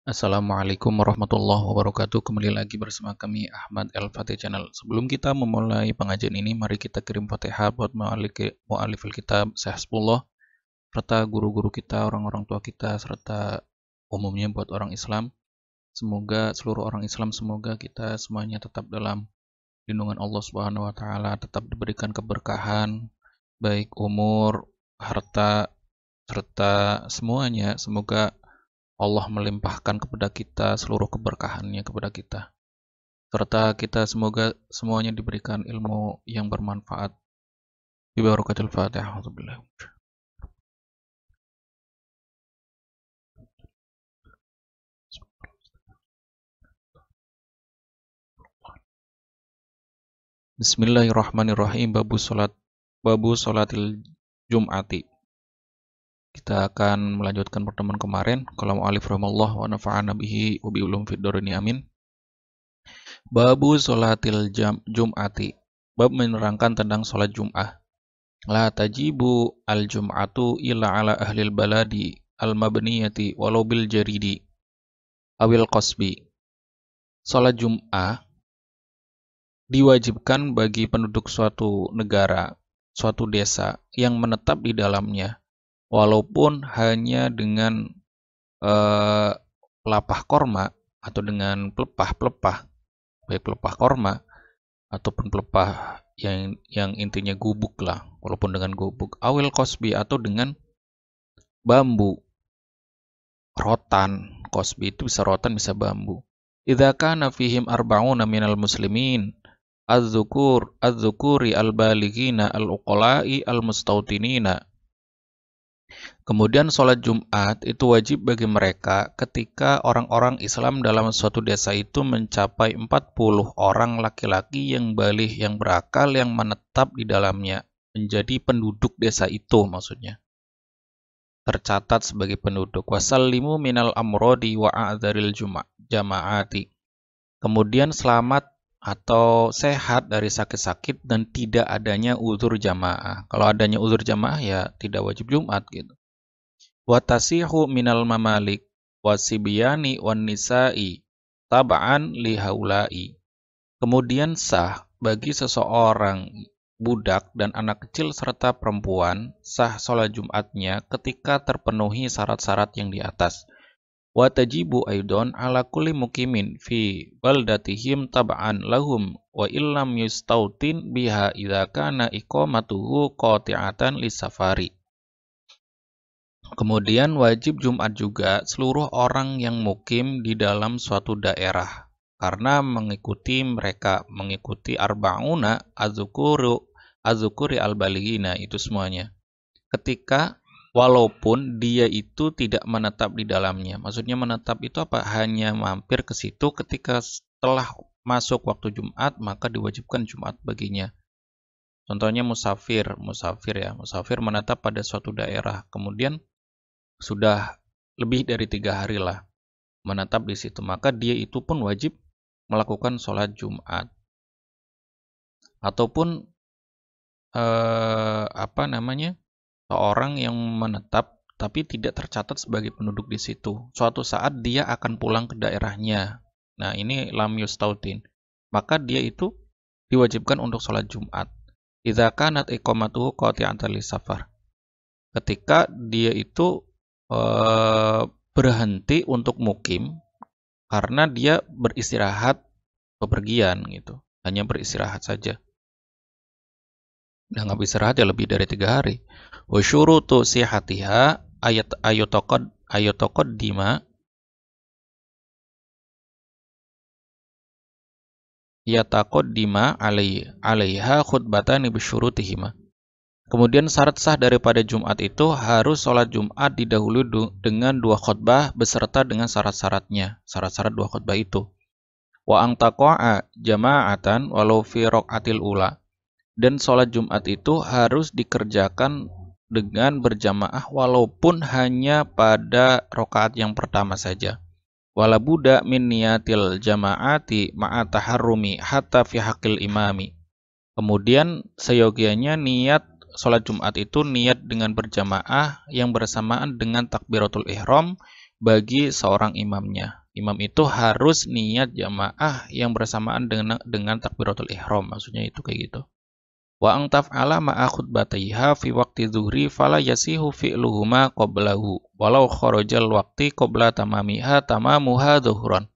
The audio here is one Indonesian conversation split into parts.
Assalamualaikum warahmatullahi wabarakatuh. Kembali lagi bersama kami Ahmad El-Fatih Channel. Sebelum kita memulai pengajian ini, mari kita kirim Fatihah buat mu'alifil kitab Sahsbullah, serta guru-guru kita, orang-orang tua kita, serta umumnya buat orang Islam. Semoga seluruh orang Islam, semoga kita semuanya tetap dalam lindungan Allah Subhanahu wa taala, tetap diberikan keberkahan baik umur, harta, serta semuanya. Semoga Allah melimpahkan kepada kita seluruh keberkahannya kepada kita. Serta kita semoga semuanya diberikan ilmu yang bermanfaat. Bibarakatul Fatihah. Bismillahirrahmanirrahim. Babu salatil Jum'ati. Kita akan melanjutkan pertemuan kemarin. Kalau mu'alif rahimallah wa nafa'ana bihi wa bi ulum fid darini amin. Babu salatil Jum'ati. Bab menerangkan tentang salat Jum'ah. La tajibu al-jum'atu illa ala ahlil baladi al-mabniyati walau bil jaridi awil qasbi. Salat Jum'ah diwajibkan bagi penduduk suatu negara, suatu desa yang menetap di dalamnya, walaupun hanya dengan pelepah korma atau dengan pelepah-pelepah, baik pelepah korma ataupun pelepah yang intinya gubuk lah, walaupun dengan gubuk, awil qasbi atau dengan bambu, rotan. Qasbi itu bisa rotan, bisa bambu. Idza kana fihim arba'una minal muslimin az-dzukuri al-balighina al-uqala'i al-mustautinina. Kemudian sholat Jumat itu wajib bagi mereka ketika orang-orang Islam dalam suatu desa itu mencapai 40 orang laki-laki yang baligh, yang berakal, yang menetap di dalamnya, menjadi penduduk desa itu maksudnya. Tercatat sebagai penduduk. Wasallimu minal amrodi wa a'dzaril jama'ati. Kemudian selamat atau sehat dari sakit-sakit dan tidak adanya uzur jamaah. Kalau adanya uzur jamaah ya tidak wajib Jumat gitu. Wa tasihu minal mamalik wasibiyani wan nisa'i tab'an li haula'i. Kemudian sah bagi seseorang budak dan anak kecil serta perempuan sah sholat Jumatnya ketika terpenuhi syarat-syarat yang di atas. Wa tajibu aidon ala kulli mukimin fi baldatihim tab'an lahum wa illam yustautin biha idza kana iqamatuhu qati'atan lisafari. Kemudian wajib Jumat juga seluruh orang yang mukim di dalam suatu daerah, karena mengikuti arba'una azukuri al-balighina itu semuanya. Ketika walaupun dia itu tidak menetap di dalamnya. Maksudnya menetap itu apa? Hanya mampir ke situ ketika setelah masuk waktu Jumat, maka diwajibkan Jumat baginya. Contohnya musafir menetap pada suatu daerah, kemudian sudah lebih dari 3 hari lah menetap di situ, maka dia itu pun wajib melakukan sholat Jumat. Ataupun seorang yang menetap tapi tidak tercatat sebagai penduduk di situ. Suatu saat dia akan pulang ke daerahnya. Nah, ini lam yustautin. Maka dia itu diwajibkan untuk sholat Jumat. Idza kanat iqamatuhu qati'atan lisafar. Ketika dia itu berhenti untuk mukim karena dia beristirahat bepergian gitu. Hanya beristirahat saja. Nggak beristirahat ya lebih dari 3 hari. Wa syurutu sihatiha ayataqaddima alaiha khutbatani bisyurutihima. Kemudian syarat sah daripada Jumat itu harus sholat Jumat didahului dengan 2 khutbah beserta dengan syarat-syaratnya. Syarat-syarat 2 khutbah itu. Wa ang taqa'a jama'atan walau fi raq'atil ula. Dan sholat Jumat itu harus dikerjakan dengan berjamaah walaupun hanya pada rakaat yang pertama saja. Wala buda min niyatil jama'ati ma'a taharrumi hatta fi haqqil imami. Kemudian seyogianya niat sholat Jumat itu niat dengan berjamaah yang bersamaan dengan takbiratul ihram bagi seorang imamnya. Imam itu harus niat jamaah yang bersamaan dengan takbiratul ihram, maksudnya itu kayak gitu. Wa ang taf'ala ma'a khutbataiha fi waqti zuhri fala yasihu fi'luhuma qablahu walau kharajal waqti qabla tamamiha tamamuha zuhran.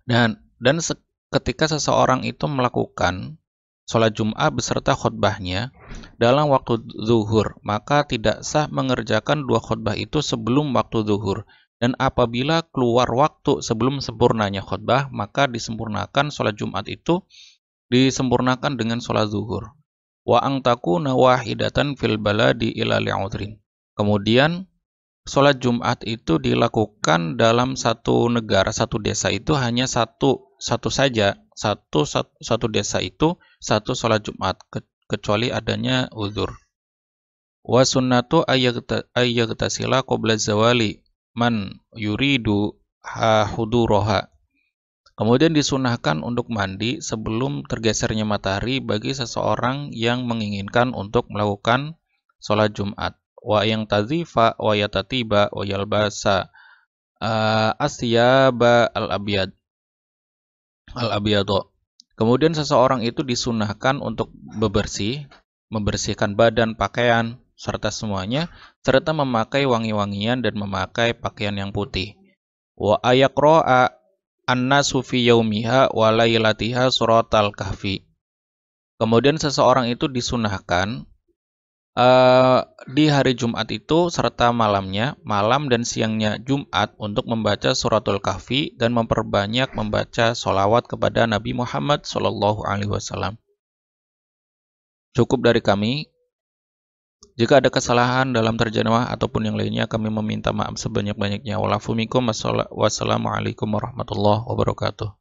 Dan ketika seseorang itu melakukan sholat Jum'ah beserta khutbahnya dalam waktu zuhur, maka tidak sah mengerjakan dua khutbah itu sebelum waktu zuhur. Dan apabila keluar waktu sebelum sempurnanya khutbah, maka disempurnakan sholat Jumat itu disempurnakan dengan sholat zuhur. Wa ang takuna wahidatan fil baladi ila li'udhrin. Kemudian sholat Jumat itu dilakukan dalam satu negara, satu desa itu hanya satu saja, satu desa itu satu sholat Jumat, kecuali adanya uzur. Wa sunnatu ayyagtasila qabla zawali man yuridu huduroha. Kemudian disunahkan untuk mandi sebelum tergesernya matahari bagi seseorang yang menginginkan untuk melakukan sholat Jumat. Wa yang tazifa wa yatatiba wa yalbasa asyaba al-abiyado. Kemudian seseorang itu disunahkan untuk membersihkan badan, pakaian, serta semuanya, serta memakai wangi-wangian dan memakai pakaian yang putih. Wa ayaqra'a an-nasu fi yaumiha wa lailatiha suratal kahfi. Kemudian seseorang itu disunahkan di hari Jumat itu serta malamnya, malam dan siangnya Jumat untuk membaca suratul kahfi dan memperbanyak membaca sholawat kepada Nabi Muhammad SAW. Cukup dari kami. Jika ada kesalahan dalam terjemah ataupun yang lainnya, kami meminta maaf sebanyak-banyaknya. Wassalamualaikum warahmatullahi wabarakatuh.